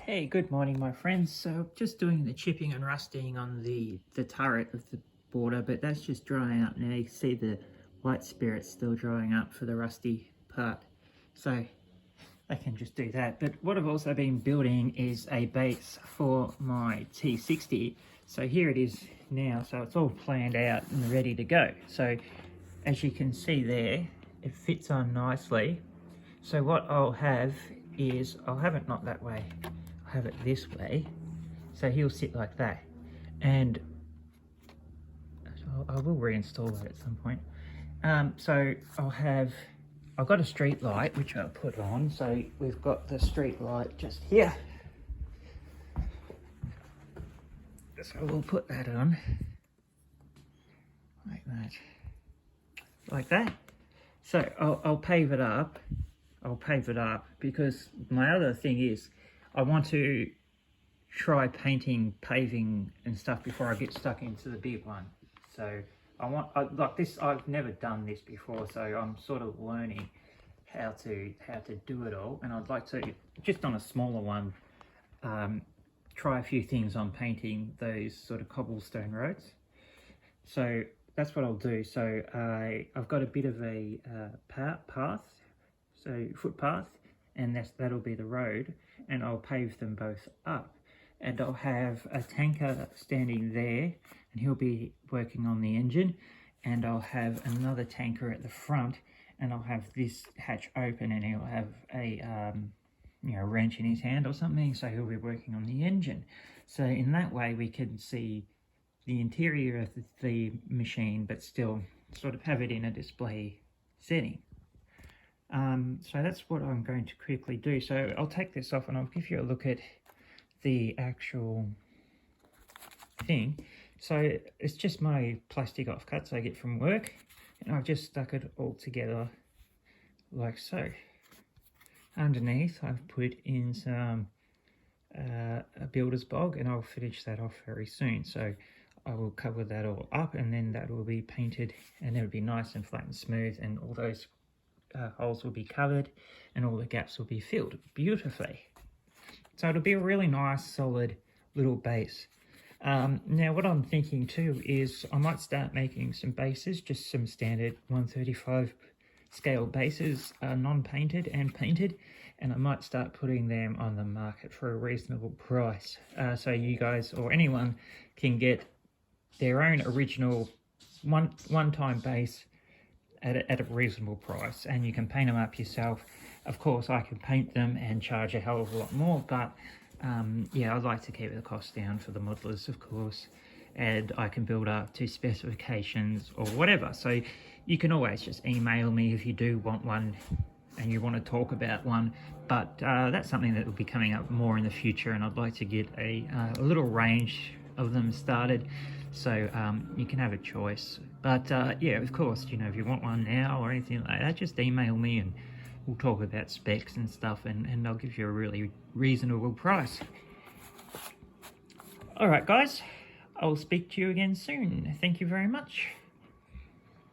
Hey, good morning my friends. So just doing the chipping and rusting on the turret of the border, but that's just drying up now. You can see the white spirit still drying up for the rusty part. So I can just do that. But what I've also been building is a base for my T-60. So here it is now. So it's all planned out and ready to go. So as you can see there, it fits on nicely. So what I'll have is, I'll have it not that way, I'll have it this way. So he'll sit like that. And I will reinstall that at some point. So I've got a street light, which I'll put on. So we've got the street light just here. So we'll put that on, like that. Like that. So I'll pave it up. I'll pave it up because my other thing is I want to try painting, paving and stuff before I get stuck into the big one. So like this, I've never done this before, so I'm sort of learning how to do it all, and I'd like to, just on a smaller one, try a few things on painting those sort of cobblestone roads. So that's what I'll do. So I've got a bit of a path, so footpath, and that'll be the road, and I'll pave them both up. And I'll have a tanker standing there, and he'll be working on the engine, and I'll have another tanker at the front, and I'll have this hatch open, and he'll have a wrench in his hand or something, so he'll be working on the engine. So in that way we can see the interior of the machine, but still sort of have it in a display setting. So that's what I'm going to quickly do. So I'll take this off and I'll give you a look at the actual thing. So it's just my plastic offcuts I get from work, and I've just stuck it all together like so. Underneath I've put in some a builder's bog, and I'll finish that off very soon. So I will cover that all up, and then that will be painted, and it'll be nice and flat and smooth, and all those holes will be covered and all the gaps will be filled beautifully. So it'll be a really nice solid little base. Now what I'm thinking too is I might start making some bases, just some standard 135 scale bases, non-painted and painted, and I might start putting them on the market for a reasonable price, so you guys or anyone can get their own original one-time base at a reasonable price, and you can paint them up yourself. Of course I can paint them and charge a hell of a lot more, but yeah, I'd like to keep the cost down for the modelers, of course, and I can build up to specifications or whatever. So you can always just email me if you do want one and you want to talk about one, but that's something that will be coming up more in the future, and I'd like to get a little range of them started, so you can have a choice. But yeah, of course, if you want one now or anything like that, just email me and we'll talk about specs and stuff, and I'll give you a really reasonable price. All right guys, I'll speak to you again soon. Thank you very much.